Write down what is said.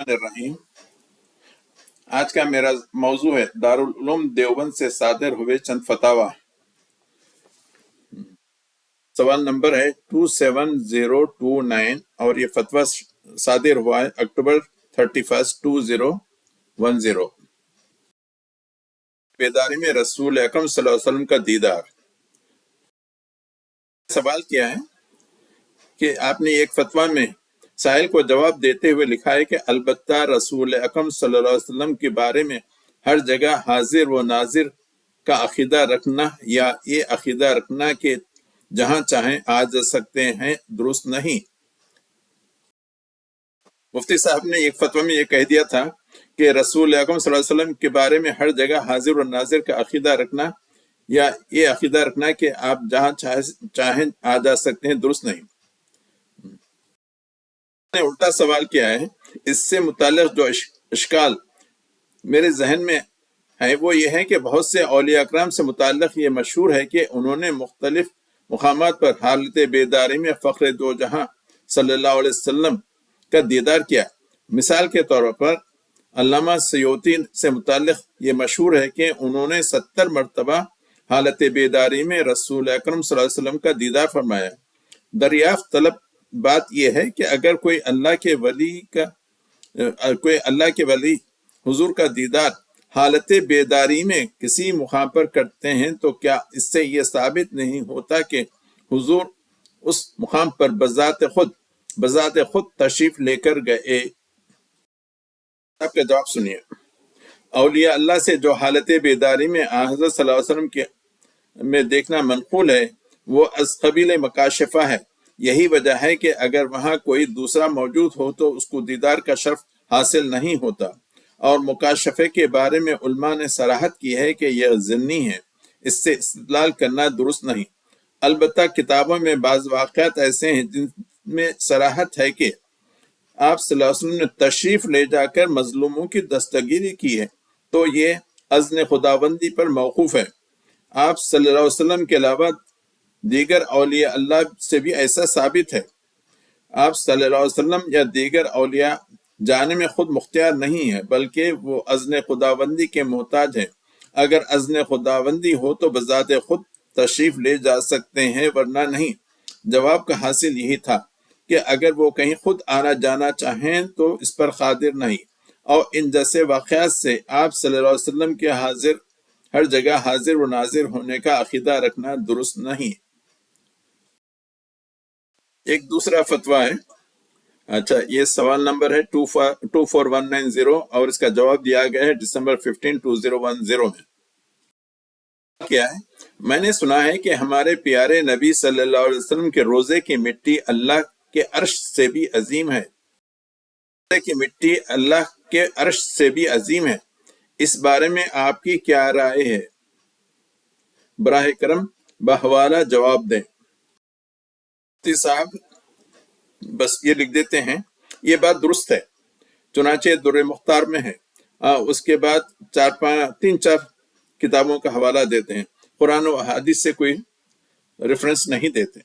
الرحیم۔ آج کا میرا موضوع ہے دارالعلوم دیوبند سے صادر ہوئے چند فتاوی۔ سوال نمبر ہے 27029 اور یہ فتویٰ صادر ہوا ہے اکتوبر 31 2010۔ بیداری میں رسول اکرم صلی اللہ علیہ وسلم کا دیدار۔ سوال کیا ہے کہ آپ نے ایک فتویٰ میں سائل کو جواب دیتے ہوئے لکھا ہے کہ البتہ رسول اکرم صلی اللہ علیہ وسلم کے بارے میں ہر جگہ حاضر و ناظر کا عقیدہ رکھنا یا یہ عقیدہ رکھنا کہ جہاں چاہیں آ جا سکتے ہیں درست نہیں۔ مفتی صاحب نے ایک فتویٰ میں یہ کہہ دیا تھا کہ رسول اکرم صلی اللہ علیہ وسلم کے بارے میں ہر جگہ حاضر و ناظر کا عقیدہ رکھنا یا یہ عقیدہ رکھنا کہ آپ جہاں چاہیں آ جا سکتے ہیں درست نہیں۔ نے الٹا سوال کیا ہے، اس سے متعلق جو اشکال میرے ذہن میں ہے وہ یہ ہے کہ بہت سے اولیاء اکرام سے متعلق یہ مشہور ہے کہ انہوں نے مختلف مقامات پر حالت بیداری میں فخر دو جہاں صلی اللہ علیہ وسلم کا دیدار کیا۔ مثال کے طور پر علامہ سیوطی سے متعلق یہ مشہور ہے کہ انہوں نے 70 مرتبہ حالت بیداری میں رسول اکرم صلی اللہ علیہ وسلم کا دیدار فرمایا۔ دریافت طلب بات یہ ہے کہ اگر کوئی اللہ کے ولی حضور کا دیدار حالت بیداری میں کسی مقام پر کرتے ہیں تو کیا اس سے یہ ثابت نہیں ہوتا کہ حضور اس مقام پر بذات خود تشریف لے کر گئے؟ آپ کا جواب سنیے۔ اولیاء اللہ سے جو حالت بیداری میں حضرت صلی اللہ علیہ وسلم میں دیکھنا منقول ہے وہ از قبیل مکاشفہ ہے۔ یہی وجہ ہے کہ اگر وہاں کوئی دوسرا موجود ہو تو اس کو دیدار کا شرف حاصل نہیں ہوتا، اور مکاشفے کے بارے میں علماء نے صراحت کی ہے کہ یہ ضمنی ہے، اس سے استدلال کرنا درست نہیں۔ البتہ کتابوں میں بعض واقعات ایسے ہیں جن میں صراحت ہے کہ آپ صلی اللہ علیہ وسلم نے تشریف لے جا کر مظلوموں کی دستگیری کی ہے، تو یہ اذن خداوندی پر موقوف ہے۔ آپ صلی اللہ علیہ وسلم کے علاوہ دیگر اولیاء اللہ سے بھی ایسا ثابت ہے۔ آپ صلی اللہ علیہ وسلم یا دیگر اولیاء جانے میں خود مختار نہیں ہے بلکہ وہ اذن خداوندی کے محتاج ہیں۔ اگر اذن خداوندی ہو تو بذات خود تشریف لے جا سکتے ہیں، ورنہ نہیں۔ جواب کا حاصل یہی تھا کہ اگر وہ کہیں خود آنا جانا چاہیں تو اس پر قادر نہیں، اور ان جیسے واقعات سے آپ صلی اللہ علیہ وسلم کے ہر جگہ حاضر و ناظر ہونے کا عقیدہ رکھنا درست نہیں۔ ایک دوسرا فتویٰ ہے، اچھا یہ سوال نمبر ہے 24190 اور اس کا جواب دیا گیا ہے دسمبر 15 2010 میں۔ کیا ہے؟ میں نے سنا ہے کہ ہمارے پیارے نبی صلی اللہ علیہ وسلم کے روزے کی مٹی اللہ کے عرش سے بھی عظیم ہے۔ روزے کی مٹی اللہ کے عرش سے بھی عظیم ہے، اس بارے میں آپ کی کیا رائے ہے؟ براہ کرم بحوالہ جواب دیں۔ صاحب بس یہ لکھ دیتے ہیں، یہ بات درست ہے، چنانچہ در مختار میں ہے۔ اس کے بعد 3-4 کتابوں کا حوالہ دیتے ہیں، قرآن و حدیث سے کوئی ریفرنس نہیں دیتے۔